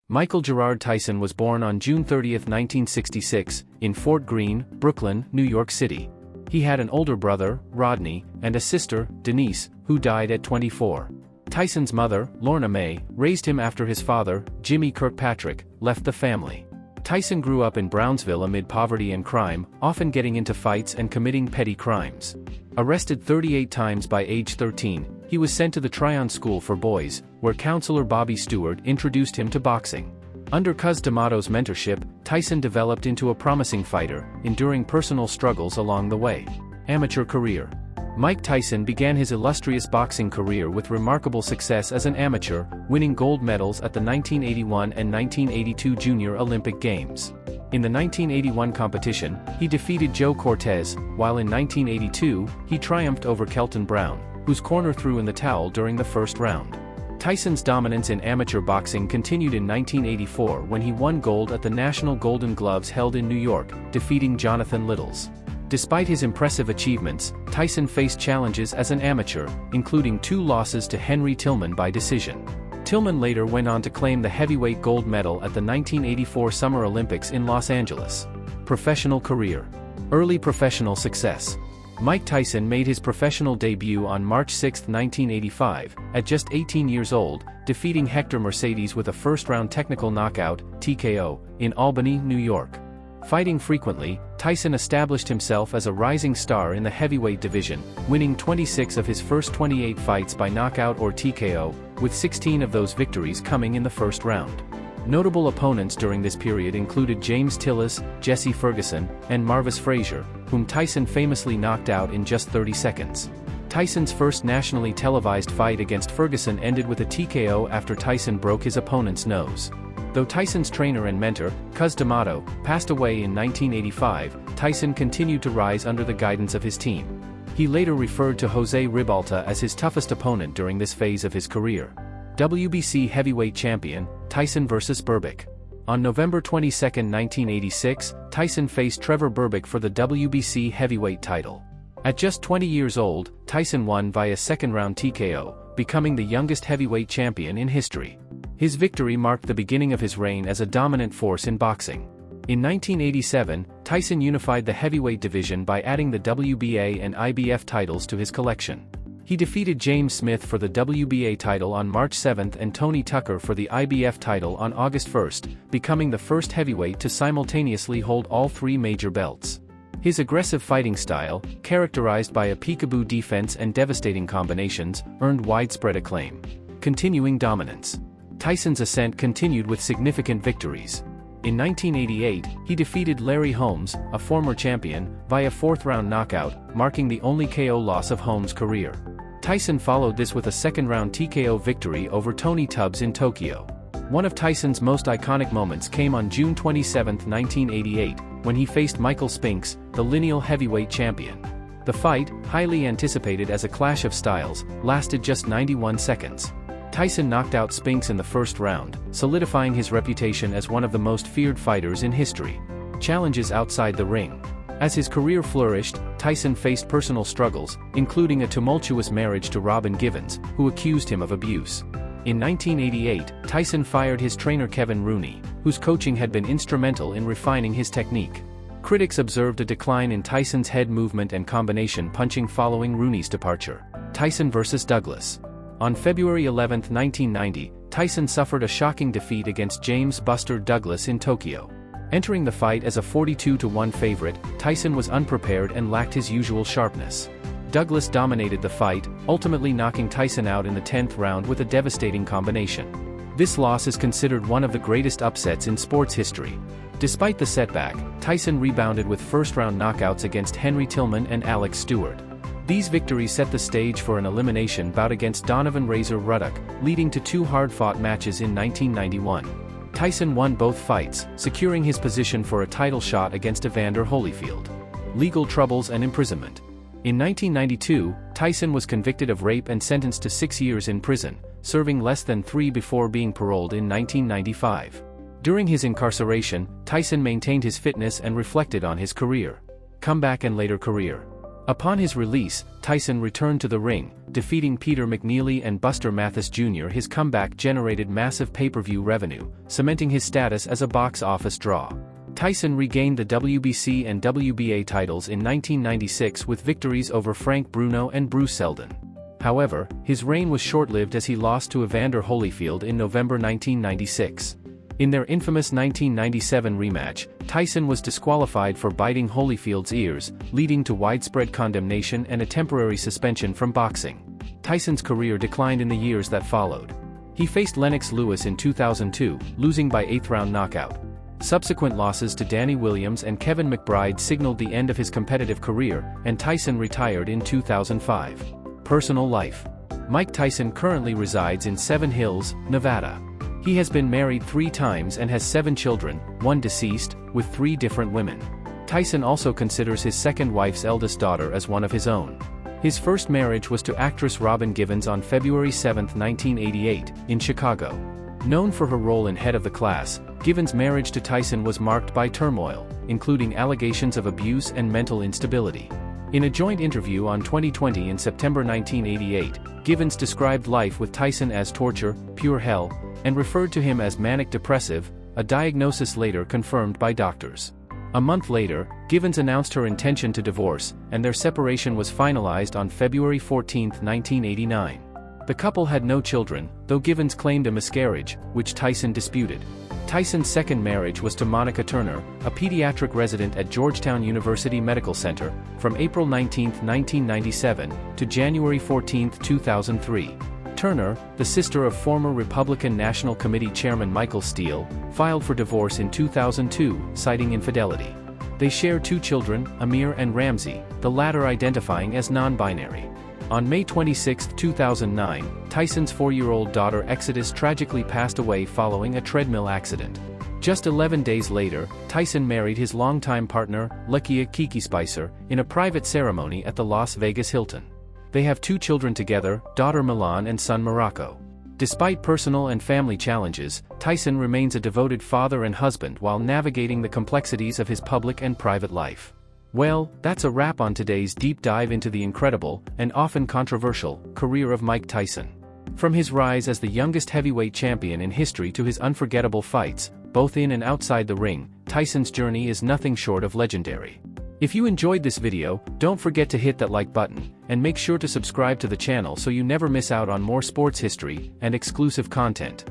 Michael Gerard Tyson was born on June 30, 1966, in Fort Greene, Brooklyn, New York City. He had an older brother, Rodney, and a sister, Denise, who died at 24. Tyson's mother, Lorna Mae, raised him after his father, Jimmy Kirkpatrick, left the family. Tyson grew up in Brownsville amid poverty and crime, often getting into fights and committing petty crimes. Arrested 38 times by age 13, he was sent to the Tryon School for boys, where counselor Bobby Stewart introduced him to boxing. Under Cus D'Amato's mentorship, Tyson developed into a promising fighter, enduring personal struggles along the way. Amateur career. Mike Tyson began his illustrious boxing career with remarkable success as an amateur, winning gold medals at the 1981 and 1982 Junior Olympic Games. In the 1981 competition, he defeated Joe Cortez, while in 1982, he triumphed over Kelton Brown, whose corner threw in the towel during the first round. Tyson's dominance in amateur boxing continued in 1984 when he won gold at the National Golden Gloves held in New York, defeating Jonathan Littles. Despite his impressive achievements, Tyson faced challenges as an amateur, including 2 losses to Henry Tillman by decision. Tillman later went on to claim the heavyweight gold medal at the 1984 Summer Olympics in Los Angeles. Professional career. Early professional success. Mike Tyson made his professional debut on March 6, 1985, at just 18 years old, defeating Hector Mercedes with a first-round technical knockout, TKO, in Albany, New York. Fighting frequently, Tyson established himself as a rising star in the heavyweight division, winning 26 of his first 28 fights by knockout or TKO, with 16 of those victories coming in the first round. Notable opponents during this period included James Tillis, Jesse Ferguson, and Marvis Frazier, whom Tyson famously knocked out in just 30 seconds. Tyson's first nationally televised fight against Ferguson ended with a TKO after Tyson broke his opponent's nose. Though Tyson's trainer and mentor, Cus D'Amato, passed away in 1985, Tyson continued to rise under the guidance of his team. He later referred to Jose Ribalta as his toughest opponent during this phase of his career. WBC heavyweight champion, Tyson vs. Berbick. On November 22, 1986, Tyson faced Trevor Berbick for the WBC heavyweight title. At just 20 years old, Tyson won via second-round TKO, becoming the youngest heavyweight champion in history. His victory marked the beginning of his reign as a dominant force in boxing. In 1987, Tyson unified the heavyweight division by adding the WBA and IBF titles to his collection. He defeated James Smith for the WBA title on March 7 and Tony Tucker for the IBF title on August 1, becoming the first heavyweight to simultaneously hold all 3 major belts. His aggressive fighting style, characterized by a peekaboo defense and devastating combinations, earned widespread acclaim. Continuing dominance. Tyson's ascent continued with significant victories. In 1988, he defeated Larry Holmes, a former champion, via 4th-round knockout, marking the only KO loss of Holmes' career. Tyson followed this with a second-round TKO victory over Tony Tubbs in Tokyo. One of Tyson's most iconic moments came on June 27, 1988, when he faced Michael Spinks, the lineal heavyweight champion. The fight, highly anticipated as a clash of styles, lasted just 91 seconds. Tyson knocked out Spinks in the first round, solidifying his reputation as one of the most feared fighters in history. Challenges outside the ring. As his career flourished, Tyson faced personal struggles, including a tumultuous marriage to Robin Givens, who accused him of abuse. In 1988, Tyson fired his trainer Kevin Rooney, whose coaching had been instrumental in refining his technique. Critics observed a decline in Tyson's head movement and combination punching following Rooney's departure. Tyson vs. Douglas. On February 11, 1990, Tyson suffered a shocking defeat against James "Buster" Douglas in Tokyo. Entering the fight as a 42-1 favorite, Tyson was unprepared and lacked his usual sharpness. Douglas dominated the fight, ultimately knocking Tyson out in the 10th round with a devastating combination. This loss is considered one of the greatest upsets in sports history. Despite the setback, Tyson rebounded with first-round knockouts against Henry Tillman and Alex Stewart. These victories set the stage for an elimination bout against Donovan "Razor" Ruddock, leading to 2 hard-fought matches in 1991. Tyson won both fights, securing his position for a title shot against Evander Holyfield. Legal troubles and imprisonment. In 1992, Tyson was convicted of rape and sentenced to 6 years in prison, serving less than 3 before being paroled in 1995. During his incarceration, Tyson maintained his fitness and reflected on his career. Comeback and later career. Upon his release, Tyson returned to the ring, defeating Peter McNeely and Buster Mathis Jr. His comeback generated massive pay-per-view revenue, cementing his status as a box office draw. Tyson regained the WBC and WBA titles in 1996 with victories over Frank Bruno and Bruce Seldon. However, his reign was short-lived as he lost to Evander Holyfield in November 1996. In their infamous 1997 rematch, Tyson was disqualified for biting Holyfield's ears, leading to widespread condemnation and a temporary suspension from boxing. Tyson's career declined in the years that followed. He faced Lennox Lewis in 2002, losing by 8th-round knockout. Subsequent losses to Danny Williams and Kevin McBride signaled the end of his competitive career, and Tyson retired in 2005. Personal life. Mike Tyson currently resides in Seven Hills, Nevada. He has been married 3 times and has 7 children, 1 deceased, with 3 different women. Tyson also considers his second wife's eldest daughter as one of his own. His first marriage was to actress Robin Givens on February 7, 1988, in Chicago. Known for her role in Head of the Class, Givens' marriage to Tyson was marked by turmoil, including allegations of abuse and mental instability. In a joint interview on 2020 in September 1988, Givens described life with Tyson as torture, pure hell, and referred to him as manic-depressive, a diagnosis later confirmed by doctors. A month later, Givens announced her intention to divorce, and their separation was finalized on February 14, 1989. The couple had no children, though Givens claimed a miscarriage, which Tyson disputed. Tyson's second marriage was to Monica Turner, a pediatric resident at Georgetown University Medical Center, from April 19, 1997, to January 14, 2003. Turner, the sister of former Republican National Committee Chairman Michael Steele, filed for divorce in 2002, citing infidelity. They share 2 children, Amir and Ramsey, the latter identifying as non-binary. On May 26, 2009, Tyson's 4-year-old daughter Exodus tragically passed away following a treadmill accident. Just 11 days later, Tyson married his longtime partner, Lakia Kiki Spicer, in a private ceremony at the Las Vegas Hilton. They have 2 children together, daughter Milan and son Morocco. Despite personal and family challenges, Tyson remains a devoted father and husband while navigating the complexities of his public and private life. Well, that's a wrap on today's deep dive into the incredible, and often controversial, career of Mike Tyson. From his rise as the youngest heavyweight champion in history to his unforgettable fights, both in and outside the ring, Tyson's journey is nothing short of legendary. If you enjoyed this video, don't forget to hit that like button, and make sure to subscribe to the channel so you never miss out on more sports history and exclusive content.